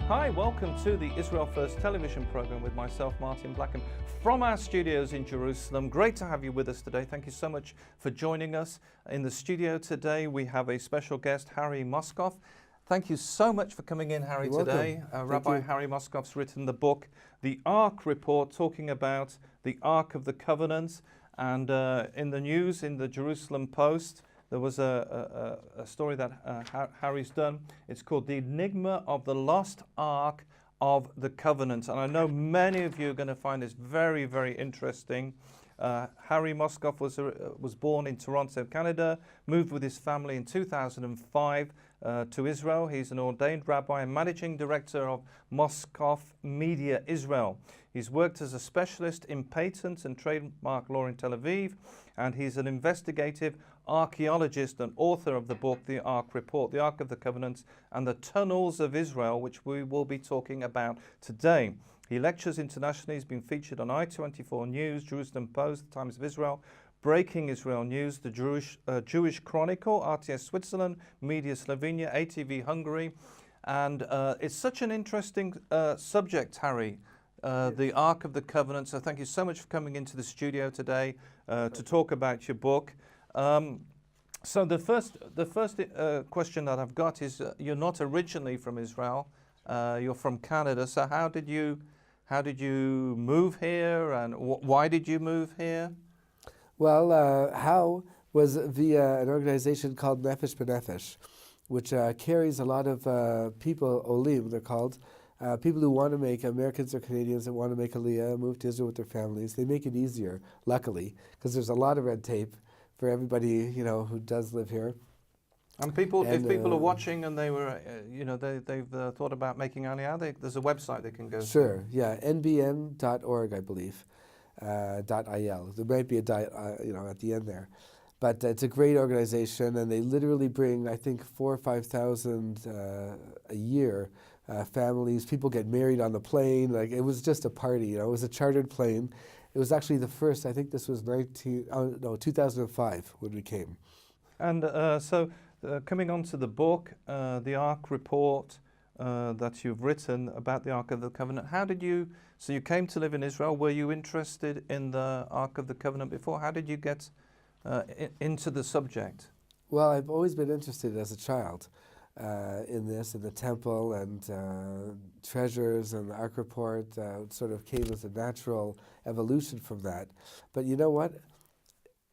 Hi, welcome to the Israel First television program with myself, Martin Blackham, from our studios in Jerusalem. Great to have you with us today. Thank you so much for joining us. In the studio today, we have a special guest, Harry MOSKOFF. Thank you so much for coming in, Harry, today. Rabbi Harry MOSKOFF's written the book, The Ark Report, talking about the Ark of the Covenant. And in the news, in the Jerusalem Post, there was a story that Harry's done. It's called The Enigma of the Lost Ark of the Covenant. And I know many of you are going to find this very, very interesting. Harry MOSKOFF was born in Toronto, Canada, moved with his family in 2005 to Israel. He's an ordained rabbi and managing director of MOSKOFF Media Israel. He's worked as a specialist in patent and trademark law in Tel Aviv, and he's an investigative archaeologist and author of the book, The Ark Report, The Ark of the Covenant and the Tunnels of Israel, which we will be talking about today. He lectures internationally. He's been featured on I-24 News, Jerusalem Post, The Times of Israel, Breaking Israel News, the Jewish Chronicle, RTS Switzerland, Media Slovenia, ATV Hungary. And it's such an interesting subject, Harry, the Ark of the Covenant. So thank you so much for coming into the studio today to talk about your book. So the first question that I've got is, you're not originally from Israel, you're from Canada. So how did you move here, and why did you move here? Well, how was via an organization called Nefesh B'Nefesh, which carries a lot of people, Olim they're called, people who want to make, Americans or Canadians that want to make Aliyah, move to Israel with their families. They make it easier, luckily, because there's a lot of red tape for everybody, who does live here. And if people are watching and they were, they've thought about making Aliyah, there's a website they can go to. Sure, yeah, nbn.org, I believe, .il. There might be a at the end there. But it's a great organization, and they literally bring, I think, 4,000 or 5,000 a year. Families, people get married on the plane. Like, it was just a party, It was a chartered plane. It was actually the first, I think this was 2005 when we came. And coming on to the book, the Ark Report that you've written about the Ark of the Covenant, so you came to live in Israel. Were you interested in the Ark of the Covenant before? How did you get into the subject? Well, I've always been interested as a child in this, in the temple and treasures, and the Ark Report sort of came as a natural evolution from that. But you know what?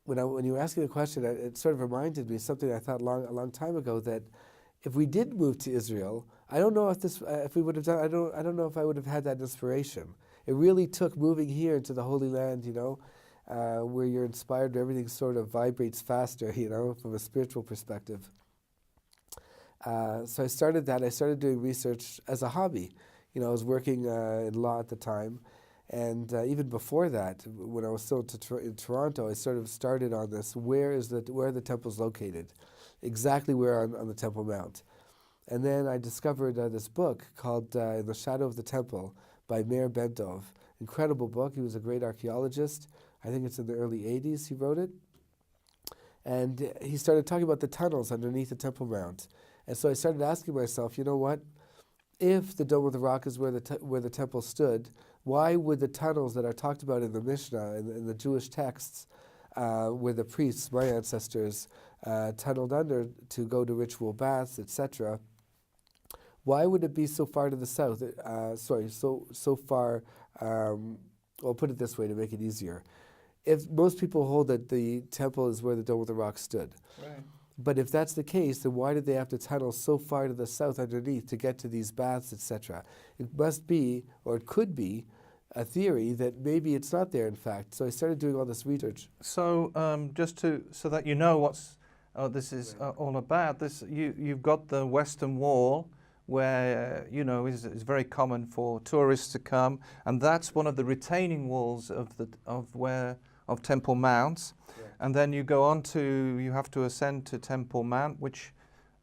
When you were asking the question, it sort of reminded me of something I thought a long time ago, that if we did move to Israel, I don't know if we would have done. I don't know if I would have had that inspiration. It really took moving here into the Holy Land, where you're inspired, everything sort of vibrates faster, from a spiritual perspective. So I started that. I started doing research as a hobby. I was working in law at the time. And even before that, when I was still in Toronto, I sort of started on this. Where are the temples located? Exactly where on the Temple Mount. And then I discovered this book called In the Shadow of the Temple by Meir Ben-Dov. Incredible book. He was a great archaeologist. I think it's in the early 80s he wrote it. And he started talking about the tunnels underneath the Temple Mount. And so I started asking myself, you know what? If the Dome of the Rock is where the temple stood, why would the tunnels that are talked about in the Mishnah, in the Jewish texts, where the priests, my ancestors, tunneled under to go to ritual baths, etc., why would it be so far to the south? So far, I'll put it this way to make it easier. If most people hold that the temple is where the Dome of the Rock stood. Right. But if that's the case, then why did they have to tunnel so far to the south underneath to get to these baths, etc.? It must be, or it could be, a theory that maybe it's not there, in fact. So I started doing all this research. So so that you know what's this is all about, you've got the Western Wall, where is very common for tourists to come, and that's one of the retaining walls of Temple Mount. Yeah. And then you have to ascend to Temple Mount, which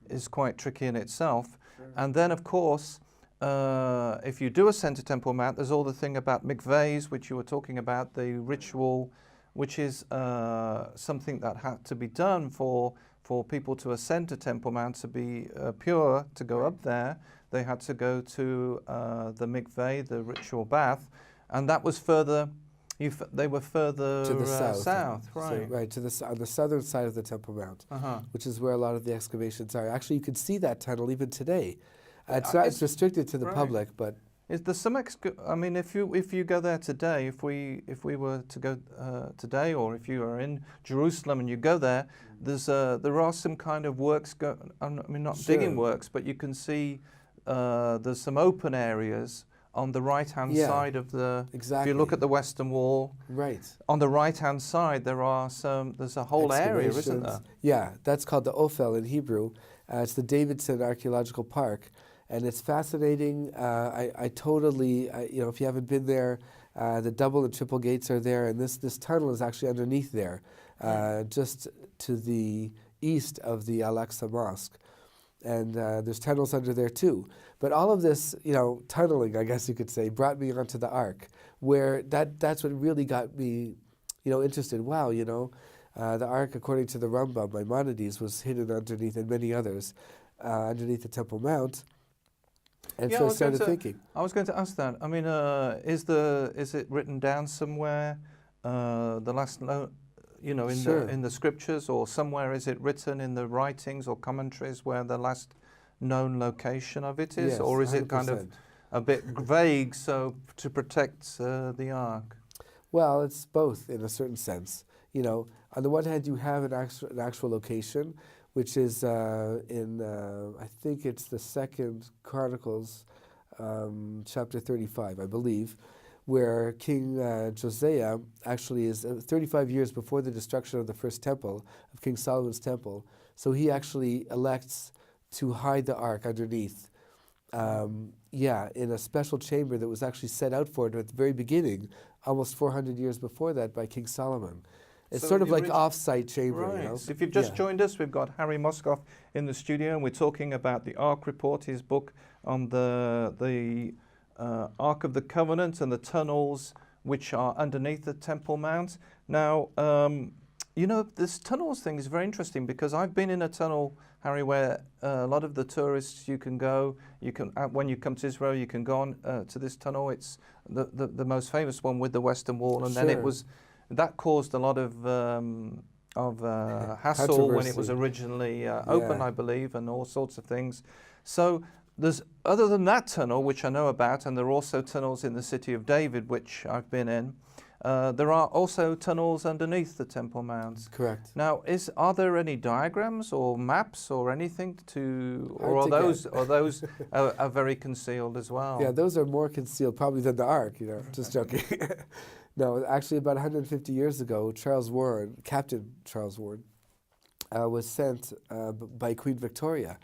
is quite tricky in itself. Sure. And then, of course, if you do ascend to Temple Mount, there's all the thing about mikvahs, which you were talking about, the ritual, which is something that had to be done for for people to ascend to Temple Mount to be pure, to go up there, they had to go to the mikveh, the ritual bath, and that was further. They were further to the south, right? So, right on the southern side of the Temple Mount, which is where a lot of the excavations are. Actually, you can see that tunnel even today. It's restricted to the public, but is there some? I mean, if you go there today, if we were to go today, or if you are in Jerusalem and you go there, there are some kind of works. I mean, not digging works, but you can see there's some open areas on the right-hand side of the. Exactly. If you look at the Western Wall, right on the right-hand side, there's a whole area, isn't there? Yeah, that's called the Ophel in Hebrew. It's the Davidson Archaeological Park. And it's fascinating. I totally, if you haven't been there, the double and triple gates are there, and this tunnel is actually underneath there, just to the east of the Al-Aqsa Mosque. And there's tunnels under there too. But all of this, tunneling, I guess you could say, brought me onto the Ark, where that's what really got me, interested. Wow, the Ark, according to the Rambam, Maimonides, was hidden underneath, and many others, underneath the Temple Mount. And so I started thinking. I was going to ask that. I mean, is it written down somewhere? The last note, in the scriptures, or somewhere is it written in the writings or commentaries where the last known location of it is, or is 100%. It kind of a bit vague, so to protect the Ark? Well, it's both in a certain sense. On the one hand, you have an actual location, which is in, I think it's the 2nd Chronicles, chapter 35, I believe, where King Josiah actually is 35 years before the destruction of the first temple, of King Solomon's temple. So he actually elects to hide the Ark underneath, in a special chamber that was actually set out for it at the very beginning, almost 400 years before that, by King Solomon. It's sort of like off-site chamber, right. So if you've just joined us, we've got Harry MOSKOFF in the studio, and we're talking about the Ark Report, his book on the Ark of the Covenant and the tunnels which are underneath the Temple Mount. Now, this tunnels thing is very interesting, because I've been in a tunnel, Harry, where a lot of the tourists, you can when you come to Israel, you can go on to this tunnel. It's the most famous one with the Western Wall, and then it was. That caused a lot of hassle when it was originally opened, I believe, and all sorts of things. So there's, other than that tunnel, which I know about, and there are also tunnels in the city of David, which I've been in, there are also tunnels underneath the Temple Mount. Correct. Now, are there any diagrams or maps or anything or are those are very concealed as well? Yeah, those are more concealed probably than the Ark, just joking. No, actually about 150 years ago, Captain Charles Warren, was sent by Queen Victoria,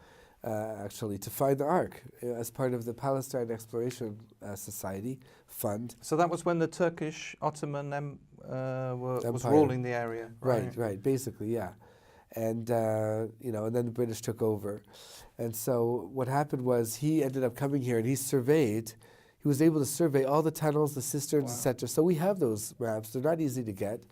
actually, to find the Ark as part of the Palestine Exploration Society Fund. So that was when the Turkish Ottoman was ruling the area. Right, basically, yeah. And, and then the British took over. And so what happened was he ended up coming here, and he was able to survey all the tunnels, the cisterns, etc. So we have those maps. They're not easy to get,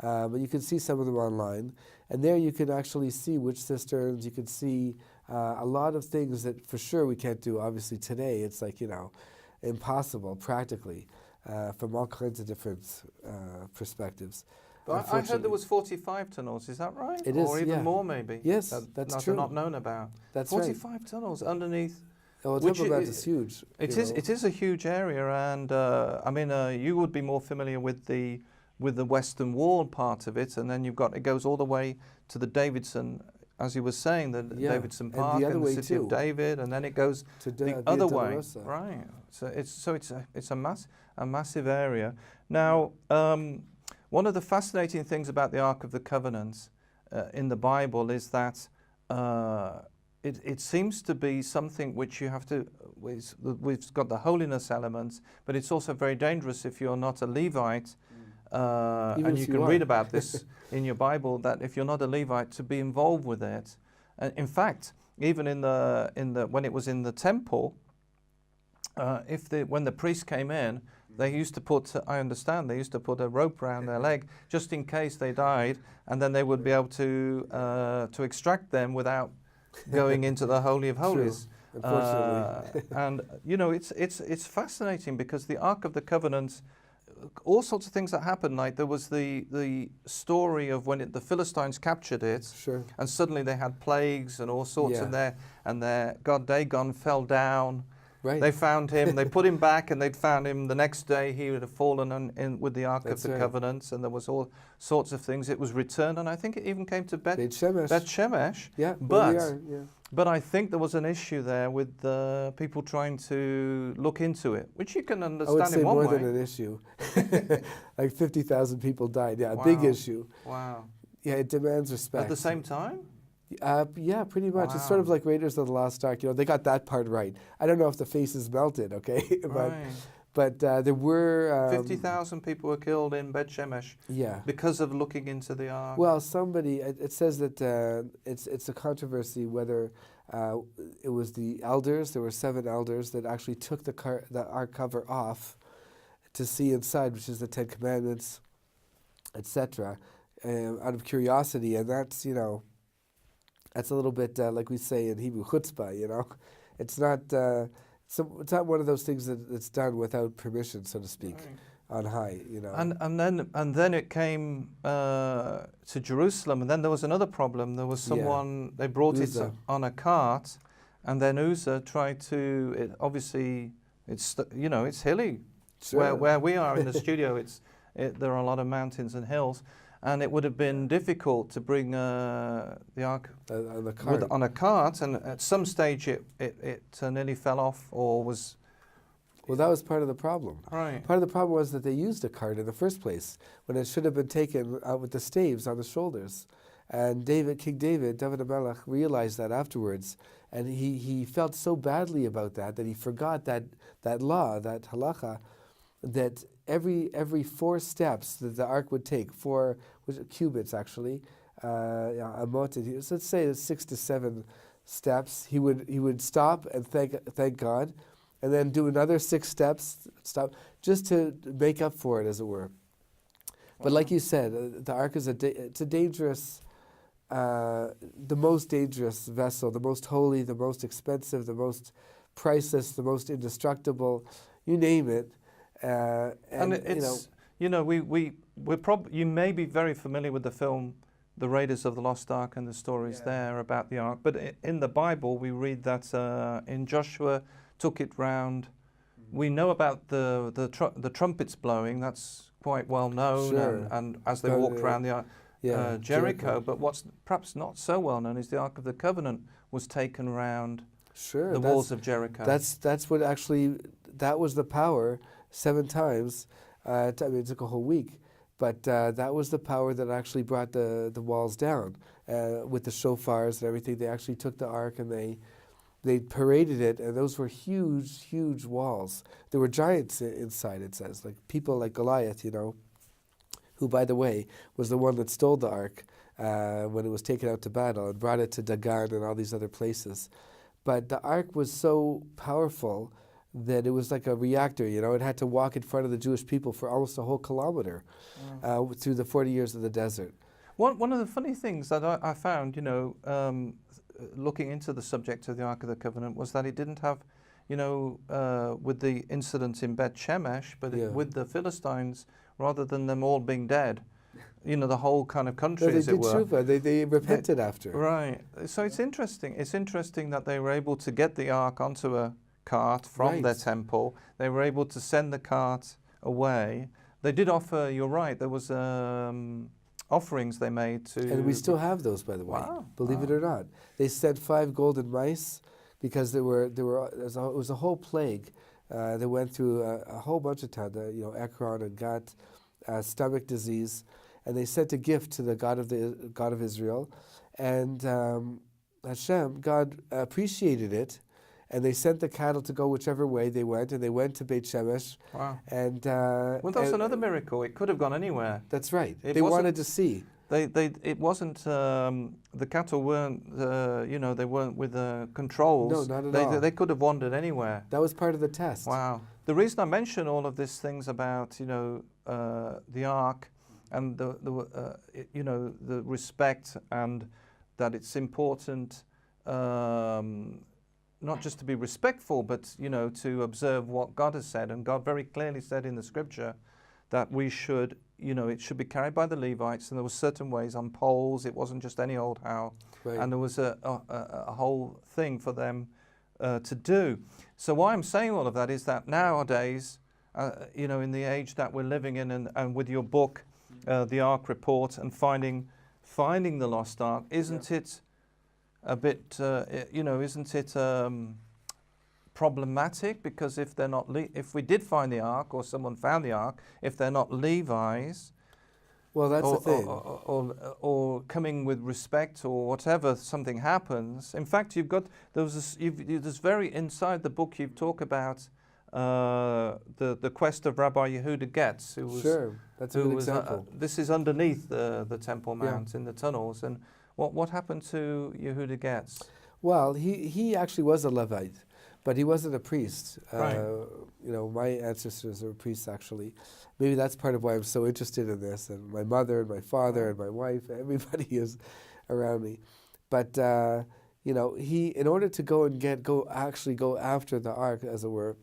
but you can see some of them online. And there you can actually see which cisterns. You can see a lot of things that for sure we can't do. Obviously today it's like, impossible practically from all kinds of different perspectives. But I heard there was 45 tunnels, is that right? It is, or even more maybe. Yes, that's true. Not known about. That's 45 tunnels underneath. Oh, the Temple Mount is huge. It is a huge area, and you would be more familiar with the Western Wall part of it, and then it goes all the way to the Davidson, as you were saying, the Davidson Park and the city of David, and then it goes to the other way. Right. So it's a massive area. Now, one of the fascinating things about the Ark of the Covenant in the Bible is that. It seems to be something which you have to, we've got the holiness elements, but it's also very dangerous if you're not a Levite, and you can read about this in your Bible, that if you're not a Levite, to be involved with it. And in fact, even when it was in the temple, when the priest came in, They used to put, I understand, they used to put a rope around their leg just in case they died, and then they would be able to extract them without going into the Holy of Holies. True, unfortunately. And you know, it's fascinating because the Ark of the Covenant, all sorts of things that happened. Like there was the story of when the Philistines captured it, Sure. and suddenly they had plagues and all sorts, Yeah. and their god Dagon fell down. Right. They found him, they put him back, and they'd found him the next day. He would have fallen in with the Ark That's of the right. Covenant, and there was all sorts of things. It was returned, and I think it even came to Beth Shemesh. Yeah, where we But are, yeah. but I think there was an issue there with people trying to look into it, which you can I would understand say in one more way. than an issue. Like 50,000 people died. Yeah, a Wow. big issue. Wow. Yeah, it demands respect. At the same time? Yeah, pretty much. It's sort Wow. of like Raiders of the Lost Ark. You know, they got that part right. I don't know if the faces melted, okay? Right. but there were... 50,000 people were killed in Beth Shemesh Yeah. because of looking into the Ark. Well, somebody, it says that it's a controversy whether it was the elders, there were 7 elders that actually took the Ark cover off to see inside, which is the 10 Commandments, etc., out of curiosity. And that's, you know, that's a little bit, like we say in Hebrew, chutzpah, you know. It's not it's not one of those things that's done without permission, so to speak, on high, you know. And then it came to Jerusalem, and then there was another problem. There was someone, they brought Uzzah. it on a cart, and then Uzzah tried to, obviously, it's, you know, it's hilly. Sure. Where we are in the studio, there are a lot of mountains and hills, and it would have been difficult to bring the Ark On the cart. on a cart, and at some stage it nearly fell off or was... Well, that was part of the problem. Right. Part of the problem was that they used a cart in the first place when it should have been taken out with the staves on the shoulders. And King David HaMelech, realized that afterwards, and he felt so badly about that he forgot that law, that halacha, that every 4 steps that the ark would take, 4 cubits actually, amot, so let's say it's 6 to 7 steps, he would stop and thank God, and then do another 6 steps, stop, just to make up for it, as it were. But like you said, the ark is it's a dangerous, the most dangerous vessel, the most holy, the most expensive, the most priceless, the most indestructible, you name it. And it's, you know, we're probably, you may be very familiar with the film The Raiders of the Lost Ark and the stories there about the Ark, but in the Bible we read that in Joshua took it round. We know about the trumpets blowing, that's quite well known, Sure. and as they walked around the Jericho, but what's perhaps not so well known is the Ark of the Covenant was taken round Sure, the walls of Jericho. That's what actually, that was the power 7 times. I mean, it took a whole week, but that was the power that actually brought the walls down with the shofars and everything. They actually took the ark and they paraded it, and those were huge, huge walls. There were giants inside, it says, like people like Goliath, you know, who, by the way, was the one that stole the ark when it was taken out to battle and brought it to Dagan and all these other places. But the ark was so powerful that it was like a reactor, you know. It had to walk in front of the Jewish people for almost a whole kilometer through the 40 years of the desert. One of the funny things that I found, you know, looking into the subject of the Ark of the Covenant, was that it didn't have, you know, with the incident in Beth Shemesh, but with the Philistines, rather than them all being dead, you know, the whole kind of country, as it were. They repented after. Right. So it's interesting. It's interesting that they were able to get the ark onto a cart from their temple. They were able to send the cart away. They did offer, you're right, there was offerings they made to... And we still have those, by the way, believe it or not. They sent 5 golden mice because it was a whole plague. They went through a whole bunch of towns, you know, Ekron and Gat, stomach disease, and they sent a gift to the God of Israel, and Hashem, God appreciated it, and they sent the cattle to go whichever way they went, and they went to Beit Shemesh. Wow. And well, that's another miracle. It could have gone anywhere. That's right. They wanted to see. it wasn't, the cattle weren't, they weren't with controls. No, not at all. They could have wandered anywhere. That was part of the test. Wow. The reason I mention all of these things about, the ark and the respect, and that it's important, not just to be respectful, but, to observe what God has said. And God very clearly said in the scripture that we should, it should be carried by the Levites, and there were certain ways on poles. It wasn't just any old how. Right. And there was a whole thing for them to do. So why I'm saying all of that is that nowadays, in the age that we're living in, and with your book, the Ark Report, and finding the lost Ark, isn't it a bit, isn't it problematic? Because if they're not, if we did find the Ark, or someone found the Ark, if they're not Levites, well, that's the thing. Or coming with respect, or whatever, something happens. In fact, there's very inside the book you talk about the quest of Rabbi Yehuda Getz, who was sure, that's a good example. This is underneath the Temple Mount, in the tunnels. And what happened to Yehuda Getz? Well, he actually was a Levite, but he wasn't a priest. Right. My ancestors were priests, actually. Maybe that's part of why I'm so interested in this. And my mother and my father and my wife, everybody is around me. But he, in order to go after the ark, as it were,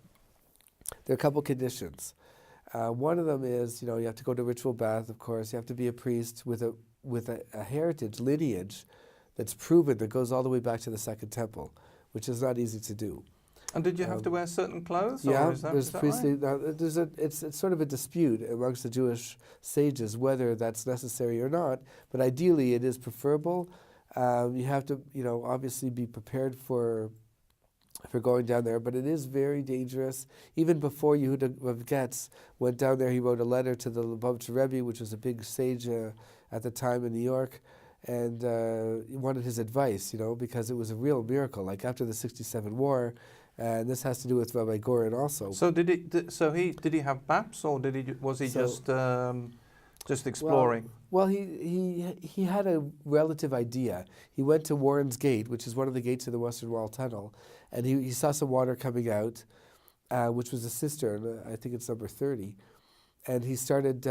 there are a couple conditions. One of them is, you have to go to ritual bath, of course. You have to be a priest with a heritage, lineage, that's proven, that goes all the way back to the Second Temple, which is not easy to do. And did you have to wear certain clothes? Yeah, or is there's that priestly. right? It's sort of a dispute amongst the Jewish sages whether that's necessary or not. But ideally, it is preferable. You have to, obviously be prepared for going down there. But it is very dangerous. Even before Yehuda Getz went down there, he wrote a letter to the Lubavitcher Rebbe, which was a big sage at the time in New York, and he wanted his advice, because it was a real miracle. Like after the '67 war. And this has to do with Rabbi Goren also. So did he have maps, or was he just exploring? Well, he had a relative idea. He went to Warren's Gate, which is one of the gates of the Western Wall Tunnel, and he saw some water coming out, which was a cistern. I think it's number 30. And he started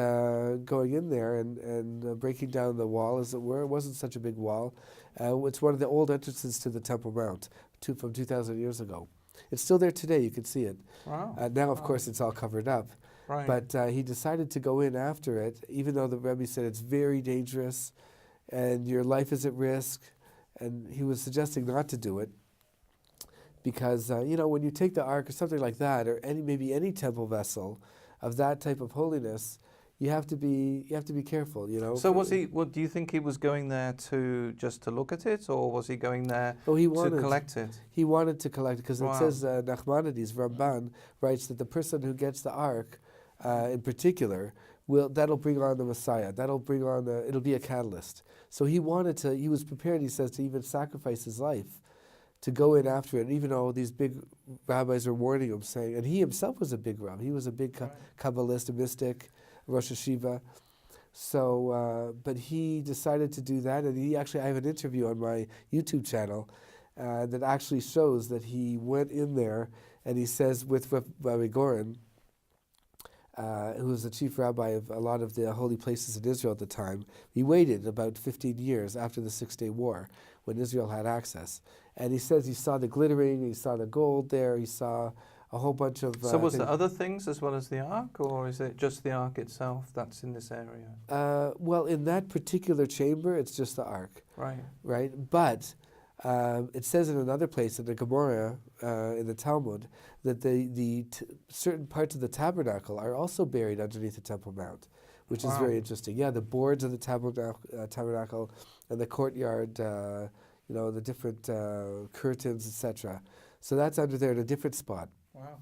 going in there and breaking down the wall, as it were. It wasn't such a big wall. It's one of the old entrances to the Temple Mount from 2,000 years ago. It's still there today. You can see it. Wow. Now, of course, it's all covered up. Right. But he decided to go in after it, even though the Rebbe said it's very dangerous and your life is at risk. And he was suggesting not to do it because, when you take the ark or something like that, or maybe any temple vessel of that type of holiness, you have to be careful, So was he? What do you think he was going there just to look at it, or was he going there to collect it? He wanted to collect it because Wow. it says Nachmanides, Ramban writes that the person who gets the ark, in particular, that'll bring on the Messiah. That'll bring on it'll be a catalyst. So he was prepared. He says to even sacrifice his life to go in after it, even though these big rabbis are warning him, saying, and he himself was a big rabbi. He was a big Kabbalist, a mystic. Rosh Hashiva. So, but he decided to do that, and I have an interview on my YouTube channel that actually shows that he went in there, and he says with Rabbi Goren, who was the chief rabbi of a lot of the holy places in Israel at the time, he waited about 15 years after the 6-Day War, when Israel had access. And he says he saw the glittering, he saw the gold there, he saw a whole bunch of... So was there other things as well as the ark, or is it just the ark itself that's in this area? Well, in that particular chamber, it's just the ark. Right. Right? But it says in another place, in the Gemara, in the Talmud, that certain parts of the tabernacle are also buried underneath the Temple Mount, which is very interesting. Yeah, the boards of the tabernacle and the courtyard, the different curtains, etc. So that's under there in a different spot. Wow.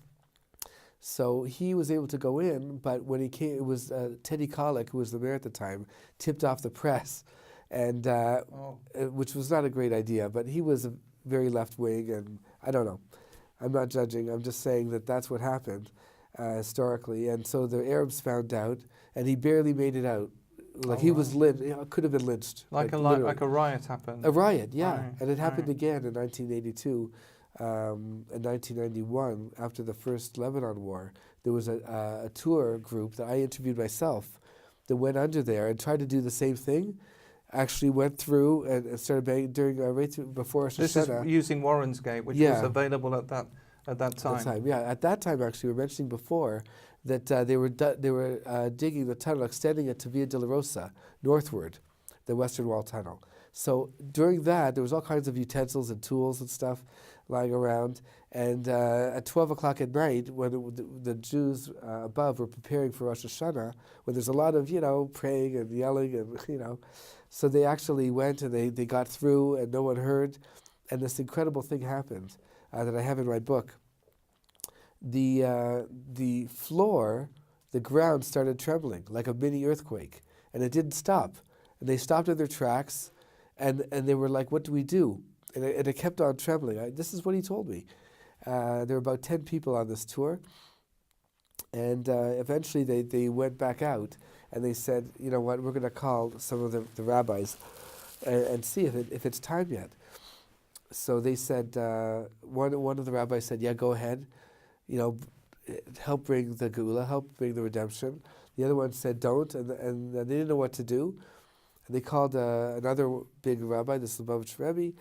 So he was able to go in, but when he came, it was Teddy Kollek, who was the mayor at the time, tipped off the press, and which was not a great idea. But he was a very left-wing, and I don't know. I'm not judging. I'm just saying that that's what happened historically. And so the Arabs found out, and he barely made it out Like he was could have been lynched. Like a riot happened. A riot, yeah. Right, And it happened again in 1982. In 1991, after the first Lebanon war, there was a tour group that I interviewed myself that went under there and tried to do the same thing. Actually went through and started banging during before Rosh This Hashanah. is using Warren's Gate, which was available at that time. At that time, actually, we were mentioning before that they were digging the tunnel, extending it to Via Dolorosa northward, the Western Wall tunnel. So during that, there was all kinds of utensils and tools and stuff lying around. And at 12 o'clock at night, when the Jews above were preparing for Rosh Hashanah, when there's a lot of, praying and yelling and, so they actually went and they got through and no one heard. And this incredible thing happened that I have in my book. The floor, the ground started trembling like a mini earthquake. And it didn't stop. And they stopped in their tracks and they were like, what do we do? And it kept on trembling. This is what he told me. There were about 10 people on this tour. And eventually they went back out and they said, you know what, we're going to call some of the rabbis and see if it's time yet. So they said, one of the rabbis said, yeah, go ahead, help bring the Geula, help bring the redemption. The other one said, don't, and they didn't know what to do. And they called another big rabbi, the Lubavitch Rebbe,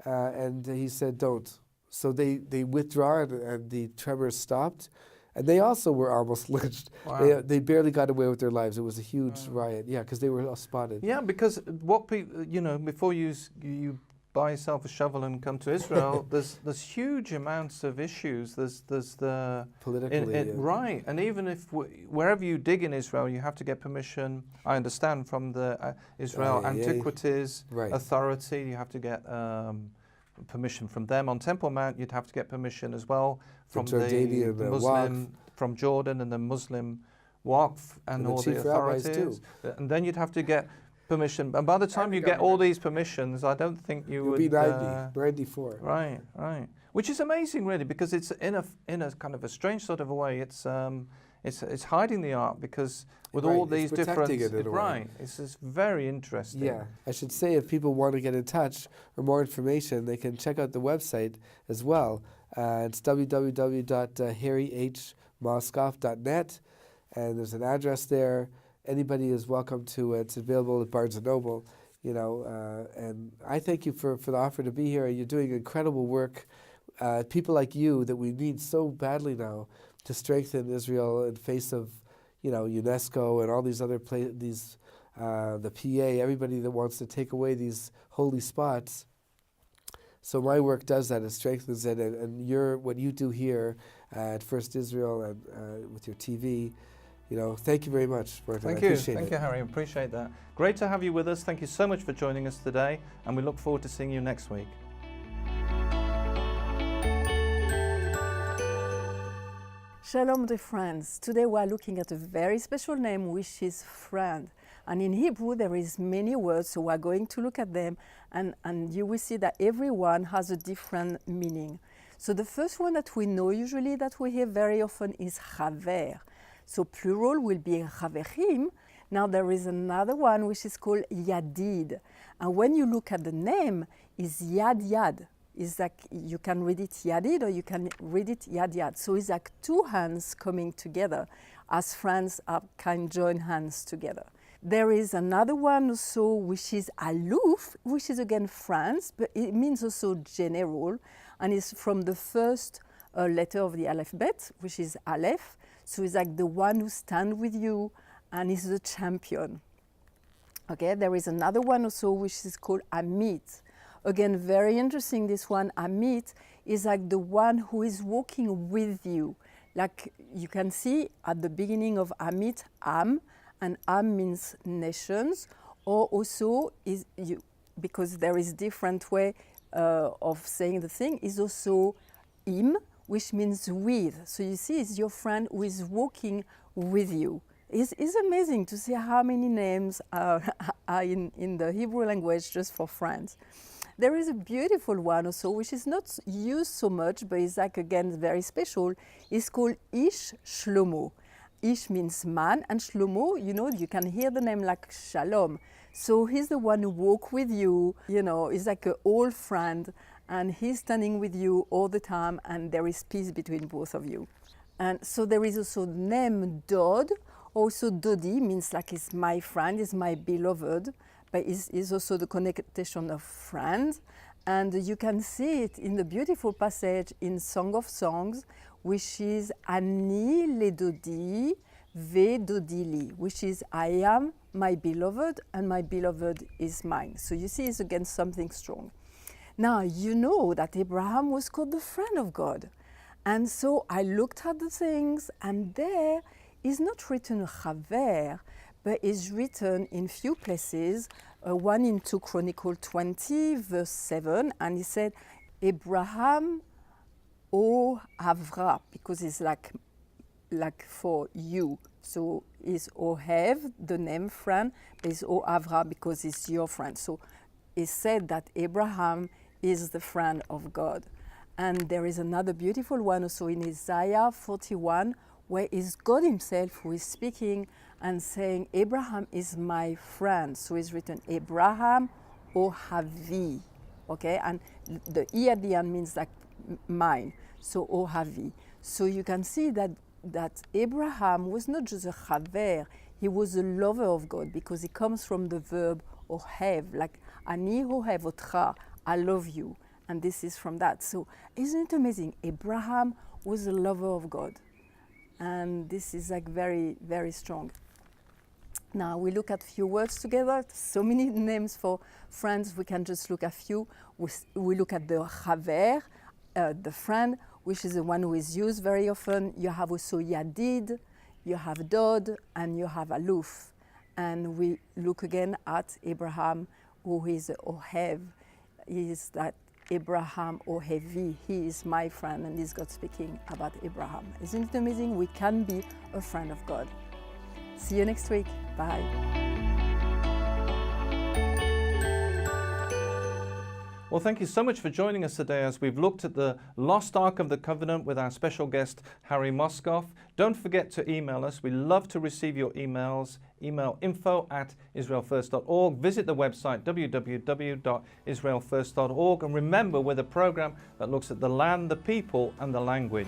and he said, don't. So they withdraw and the tremors stopped. And they also were almost lynched. Wow. They barely got away with their lives. It was a huge riot. Yeah, because they were all spotted. Yeah, because what people, before you buy yourself a shovel and come to Israel, there's huge amounts of issues. There's the politically, right, and even if wherever you dig in Israel, you have to get permission. I understand from the Israel Antiquities Authority, you have to get permission from them. On Temple Mount, you'd have to get permission as well from the Muslim, from Jordan and the Muslim Waqf and all the authorities. And then you'd have to get permission. And by the time you get all these permissions, I don't think you'll be 94. Right. Which is amazing, really, because it's in a kind of a strange sort of a way. It's hiding the art because with all these different it's just very interesting. Yeah, I should say if people want to get in touch or more information, they can check out the website as well. It's www.harryhmoskoff.net, and there's an address there. Anybody is welcome to it. It's available at Barnes & Noble, and I thank you for the offer to be here. You're doing incredible work. People like you that we need so badly now to strengthen Israel in face of, UNESCO and all these other the PA, everybody that wants to take away these holy spots. So my work does that. It strengthens it, and what you do here at First Israel and with your TV, thank you very much, Martin. Thank you. Thank you, Harry. I appreciate that. Great to have you with us. Thank you so much for joining us today, and we look forward to seeing you next week. Shalom, dear friends. Today we are looking at a very special name, which is friend. And in Hebrew, there is many words, so we are going to look at them, and you will see that every one has a different meaning. So the first one that we know usually, that we hear very often, is chaver. So plural will be chaverim. Now there is another one which is called yadid. And when you look at the name, is yad. It's like you can read it yadid or you can read it yad. So it's like two hands coming together as friends can join hands together. There is another one also which is aluf, which is again France, but it means also general, and it's from the first letter of the alphabet, which is Aleph. So it's like the one who stands with you and is the champion. Okay, there is another one also which is called Amit. Again, very interesting, this one. Amit is like the one who is walking with you. Like you can see at the beginning of Amit, Am, and Am means nations, or also because there is different way of saying the thing, is also Im, which means with. So you see, it's your friend who is walking with you. It's amazing to see how many names are in the Hebrew language just for friends. There is a beautiful one also, which is not used so much, but is like, again, very special. It's called Ish Shlomo. Ish means man, and Shlomo, you know, you can hear the name like Shalom. So he's the one who walk with you, you know, he's like an old friend, and he's standing with you all the time, and there is peace between both of you. And so there is also the name Dod. Also Dodi means like he's my friend, he's my beloved, but is also the connotation of friend. And you can see it in the beautiful passage in Song of Songs, which is Ani le Dodi ve Dodili, which is I am my beloved and my beloved is mine. So you see it's again something strong. Now you know that Abraham was called the friend of God. And so I looked at the things, and there is not written Chaver, but is written in few places, one in 2 Chronicles 20, verse 7, and he said, Abraham o Avra, because it's like for you. So it's Ohev, the name friend, but it's O Avra because it's your friend. So it said that Abraham is the friend of God. And there is another beautiful one also in Isaiah 41, where it's God himself who is speaking and saying, Abraham is my friend. So it's written, Abraham Ohavi, okay? And the E at the end means like mine, so Ohavi. So you can see that Abraham was not just a chaver, he was a lover of God, because it comes from the verb ohev, like ani ohev otcha, I love you. And this is from that. So isn't it amazing? Abraham was a lover of God. And this is like very, very strong. Now we look at few words together. So many names for friends. We can just look at few. We look at the chaver, the friend, which is the one who is used very often. You have also yadid, you have dod, and you have aluf. And we look again at Abraham, who is ohev. He is that Abraham Ohevi, he is my friend, and this is God speaking about Abraham. Isn't it amazing? We can be a friend of God. See you next week. Bye. Well, thank you so much for joining us today as we've looked at the Lost Ark of the Covenant with our special guest, Harry MOSKOFF. Don't forget to email us. We love to receive your emails. Email info@IsraelFirst.org. Visit the website www.IsraelFirst.org. And remember, we're the program that looks at the land, the people, and the language.